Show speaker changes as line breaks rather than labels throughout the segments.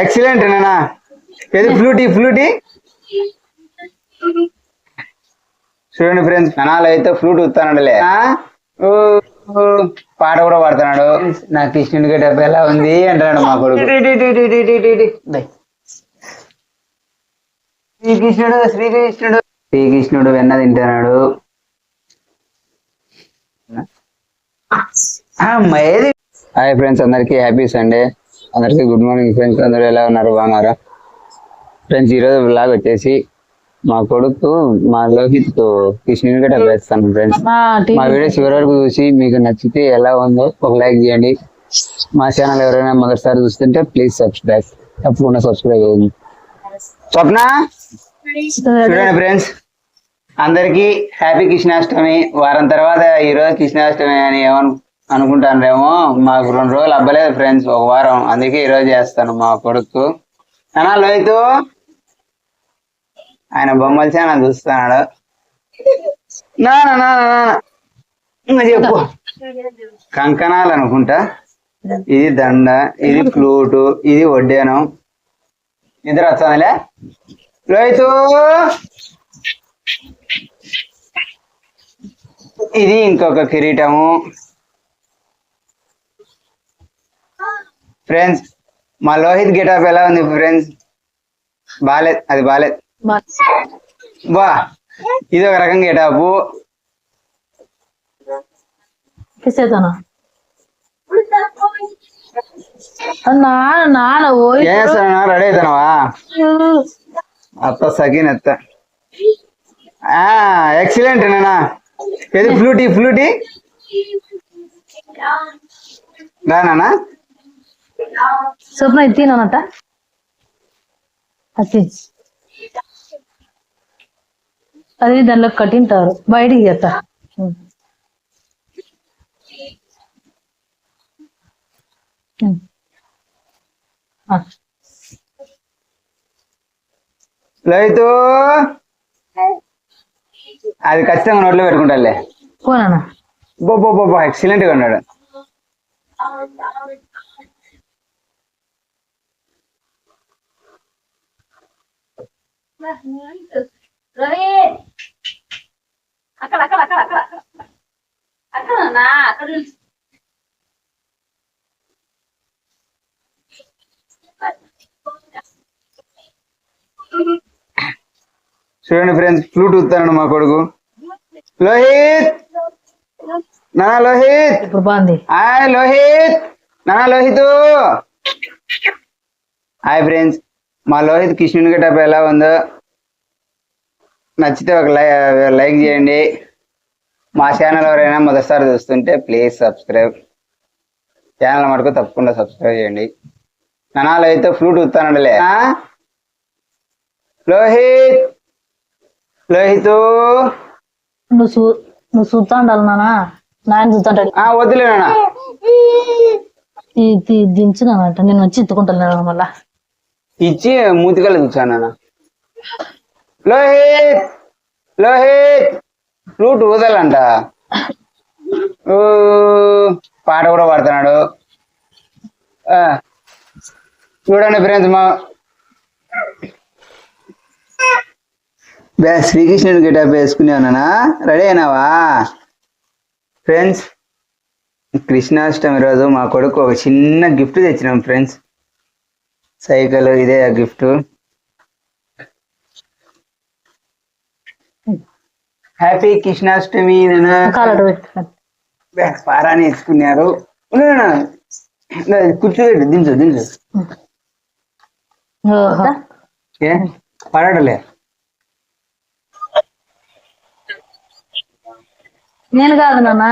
Excellent నానా. ఏది ఫ్లూటీ ఫ్లూటీ చూడండి ఫ్రెండ్స్, నానాలు అయితే ఫ్లూట్ ఉత్తానడులే. పాట కూడా పాడుతున్నాడు. నా కృష్ణుడి గడ్డ ఎలా ఉంది అంటాడు మా కొడుకు. శ్రీకృష్ణుడు శ్రీకృష్ణుడు శ్రీకృష్ణుడు వెన్న తింటున్నాడు. హాయ్ ఫ్రెండ్స్, అందరికి హ్యాపీ సండే. అందరికి గుడ్ మార్నింగ్ ఫ్రెండ్స్. అందరూ ఎలా ఉన్నారు, బాగున్నారా ఫ్రెండ్స్? ఈరోజు బ్లాగ్ వచ్చేసి మా కొడుకు మా లోహిత్ కృష్ణుని గడ్డ వేస్తాను ఫ్రెండ్స్. మా వీడియో చివరి వరకు చూసి మీకు నచ్చితే ఎలా ఉందో ఒక లైక్ చేయండి. మా ఛానల్ ఎవరైనా మొదటిసారి చూస్తుంటే ప్లీజ్ సబ్స్క్రైబ్, తప్పకుండా సబ్స్క్రైబ్ చేయండి. స్వప్న చూడండి ఫ్రెండ్స్, అందరికి హ్యాపీ కృష్ణాష్టమి. వారం తర్వాత ఈరోజు కృష్ణాష్టమి అని అనుకుంటానేమో. మాకు 2 రోజులు అవ్వలేదు ఫ్రెండ్స్, ఒక వారం. అందుకే ఈరోజు చేస్తాను. మా కొడుకు నానా లోహితు ఆయన బొమ్మల ఛానల్ చూస్తున్నాడు. చెప్పు. కంకణాలు అనుకుంటా, ఇది దండ, ఇది ఫ్లూటు, ఇది వడ్డానం. నిద్ర వస్తుందిలే లోహితు. ఇది ఇంకొక కిరీటము ఫ్రెండ్స్. మా లోహిత్ గెటప్ ఎలా ఉంది ఫ్రెండ్స్? బాలేదు, అది బాలేదు. బా, ఇది ఒక రకం గెటప్. రెడీ అవుతానవా? అత్త సగిన్ ఎత్త. ఎక్సలెంట్ నానా. ఏది ఫ్లూటీ ఫ్లూటీ రానా?
స్వప్న ఇది తినట అది దానిలో కట్టింటారు, బయటికి చేస్తా.
లోహితు అది ఖచ్చితంగా నోట్లో పెట్టుకుంటాలే.
పోనా
బొబ్బొబ్బొబ్బా, ఎక్సలెంట్ గా ఉన్నాడు.
అక్కడ అక్కడ అక్కడ అక్కడ అక్కడ అక్కడ
చూడండి ఫ్రెండ్స్, ఫ్లూట్ ఊతాడు మా కొడుకు లోహిత్. నానా లోహిత్,
ఇప్పుడు బాగుంది.
హాయ్ లోహిత్, నానా లోహిత్. హాయ్ ఫ్రెండ్స్, మా లోహిత్ కృష్ణుని గెటప్ ఎలా ఉందో నచ్చితే ఒక లైక్ చేయండి. మా ఛానల్ ఎవరైనా మొదటిసారి చూస్తుంటే ప్లీజ్ సబ్స్క్రైబ్. ఛానల్ మటుకు తప్పకుండా సబ్స్క్రైబ్ చేయండి. నానాలు అయితే ఫ్లూట్ ఊతానడులే. లోహిత్ లోహితు
నువ్వు చూస్తా ఉండాలి నానా. నాయన చూస్తుంటాడు.
వద్దులే నాన్న,
దించినానంట. నేను వచ్చి ఎత్తుకుంటాను మళ్ళా.
ఇచ్చి మూతికల్లా చూసాను నాన్న. లోహిత్ లోహిత్ ఫ్లూట్ ఊదాలంట. పాట కూడా పాడుతున్నాడు. చూడండి ఫ్రెండ్స్, మా శ్రీకృష్ణుడి గెటప్ వేసుకునేవానా? రెడీ అయినావా ఫ్రెండ్స్? కృష్ణాష్టమి రోజు మా కొడుకు ఒక చిన్న గిఫ్ట్ తెచ్చినాం ఫ్రెండ్స్. సైకిల్, ఇదే ఆ గిఫ్ట్. హ్యాపీ కృష్ణాష్టమి. పారాని ఇచ్చుకున్నారు. కూర్చోబెట్టు, దించు దించు. ఏ పడటలే.
నేను కాదు నాన్నా.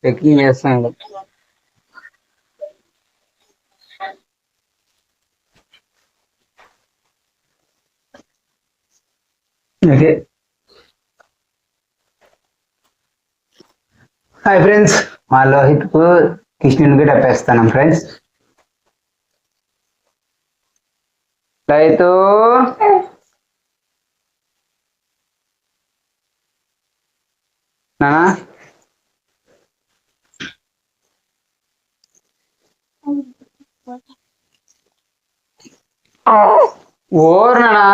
చెకింగ్ చేస్తాను. ఓకే. హాయ్ ఫ్రెండ్స్, మా లోహిత్కు కృష్ణునికి డప్పేస్తాను ఫ్రెండ్స్. లోహితు నానా ఓరు నానా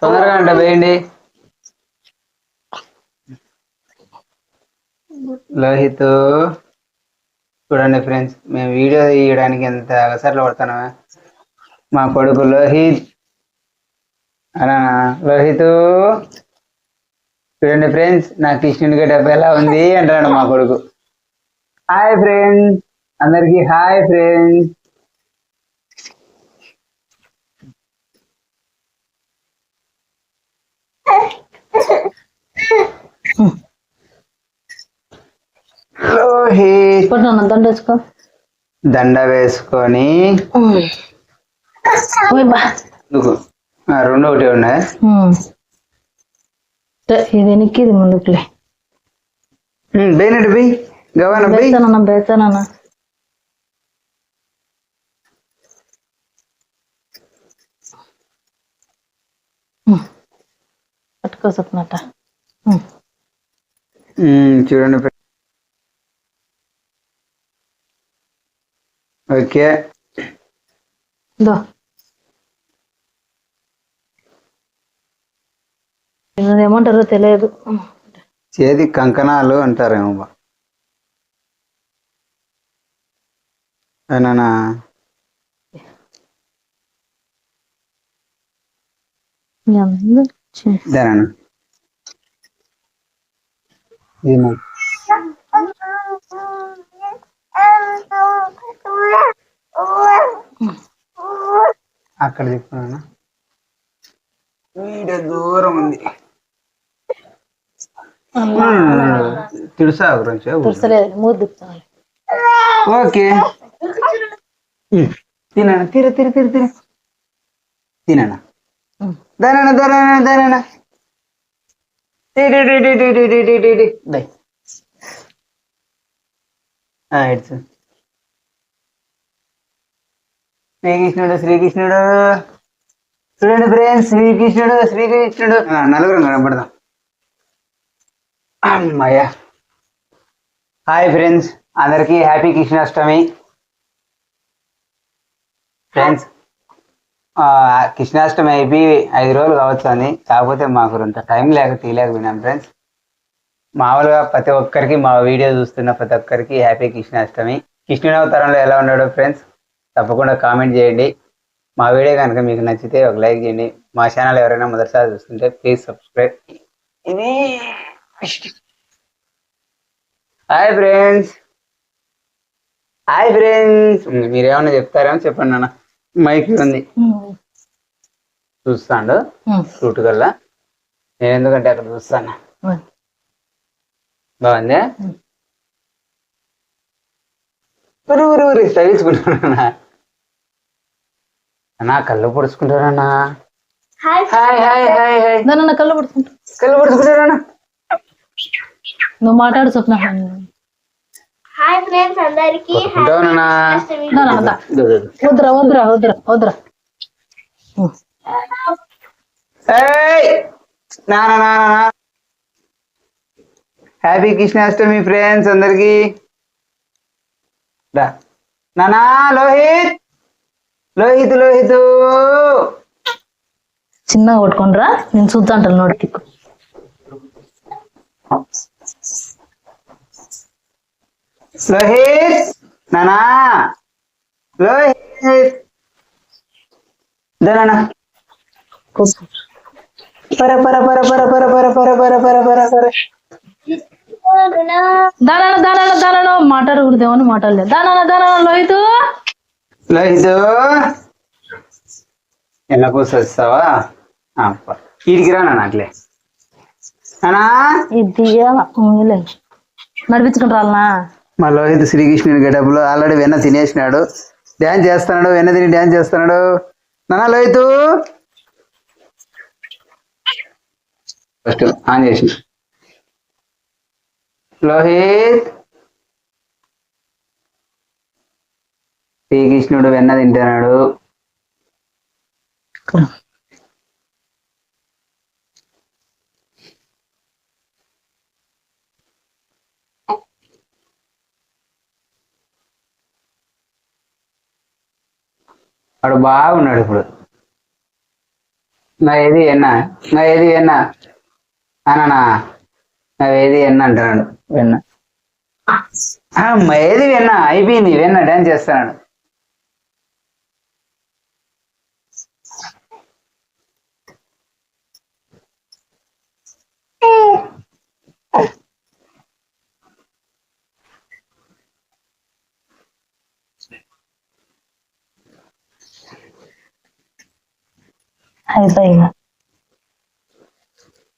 తొందరగా అంటే వేయండి. లోహిత్ చూడండి ఫ్రెండ్స్, మేము వీడియో తీయడానికి ఎంత అవసరాలు పడుతున్నామా. మా కొడుకు లోహిత్ అనా లోహిత్ చూడండి ఫ్రెండ్స్, నా కృష్ణునికి డబ్బు ఎలా ఉంది అంటాడు మా కొడుకు. హాయ్ ఫ్రెండ్స్, అందరికి హాయ్ ఫ్రెండ్స్. లోహిత్
దండ వేసుకో.
దండ వేసుకొని రెండు ఒకటి ఉన్నాయి.
ఇది వెనక్కి ఇది ముందుకులే.
బేనట్టు బై గవాన బై
బేతానన్నా పట్టుకోసట్నట.
చూడండి ఓకే.
ఏమంటారో తెలియదు.
చేతి కంకణాలు అంటారేమో. నానా దానా అక్కడ చెప్పుకున్నా వీడియో దూరం ఉంది. తెలుసా గురించి ఓకే. తినా తిర తిర తిర తిర తినా దానా దానా దానా శ్రీకృష్ణుడు శ్రీకృష్ణుడు చూడండి ఫ్రెండ్స్, శ్రీకృష్ణుడు శ్రీకృష్ణుడు నలుగురు కనపడదాం. అమ్మయ్య. హాయ్ ఫ్రెండ్స్, అందరికీ హ్యాపీ కృష్ణాష్టమి. ఫ్రెండ్స్, కృష్ణాష్టమి అయిపోయి 5 రోజులు కావచ్చు అని, కాకపోతే మాకు అంత టైం లేక తీయలేకపోయినాం ఫ్రెండ్స్. మామూలుగా ప్రతి ఒక్కరికి మా వీడియో చూస్తున్న ప్రతి ఒక్కరికి హ్యాపీ కృష్ణాష్టమి. కృష్ణుని అవతారంలో ఎలా ఉన్నాడో ఫ్రెండ్స్ తప్పకుండా కామెంట్ చేయండి. మా వీడియో కనుక మీకు నచ్చితే ఒక లైక్ చేయండి. మా ఛానల్ ఎవరైనా మొదటిసారి చూస్తుంటే ప్లీజ్ సబ్స్క్రైబ్. ఇది హాయ్ ఫ్రెండ్స్, హాయ్ ఫ్రెండ్స్. మీరేమన్నా చెప్తారేమో చెప్పండి నాన్న. మైక్ ఉంది చూస్తాడు ఫ్రూట్ కల్లా. నేను ఎందుకంటే అక్కడ చూస్తాను. బాగుంది. ఊరు తగిలించుకుంటానా అన్నా, కళ్ళు పొడుచుకుంటారన్నా. హాయ్ హాయ్ హాయ్ హాయ్
కళ్ళు పడుతుంటా.
కళ్ళు పొడుచుకుంటారన్నా.
నువ్వు మాట్లాడు స్వప్న.
హాయ్ ఫ్రెండ్స్, అందరికి
వద్దురా వద్దురా వద్దురా వద్దురా.
హ్యాపీ కృష్ణాష్టమి ఫ్రెండ్స్ అందరికి. నానా లోహిత్ లోహిత్ లోహిత్
చిన్నగా కొట్టుకుంటారా, నేను చూద్దాంటాను నోటికి.
లోహిత్ నానా లోహిత్ దానా పర పర పర పర పర పర పర పర పర పర పర
దానా దానా దానా మాట్లాడకూడదేమని మాట్లాడలేదు. దానా దానా లోహిత్
లోహిత్ ఎలా కూర్చొస్తావా? వీడికి రానా అట్లే అనా
ఇది నడిపించుకుని రాలనా.
మా లోహిత్ శ్రీకృష్ణుని గెటప్లో ఆల్రెడీ వెన్న తినేసినాడు. డ్యాన్స్ చేస్తున్నాడు, వెన్న తిని డ్యాన్స్ చేస్తున్నాడు. నానా లోహిత్ ఫస్ట్ ఆన్ చేసి లోహిత్ శ్రీకృష్ణుడు వెన్న తింటున్నాడు. వాడు బాగున్నాడు ఇప్పుడు. నా ఏది ఎన్నా, నా ఏది ఎన్నా అనా, నా ఏది ఎన్న అంటున్నాడు. వెన్న ఏది వెన్న అయిపోయింది, వెన్న డాన్స్ చేస్తున్నాడు.
అయిపోయి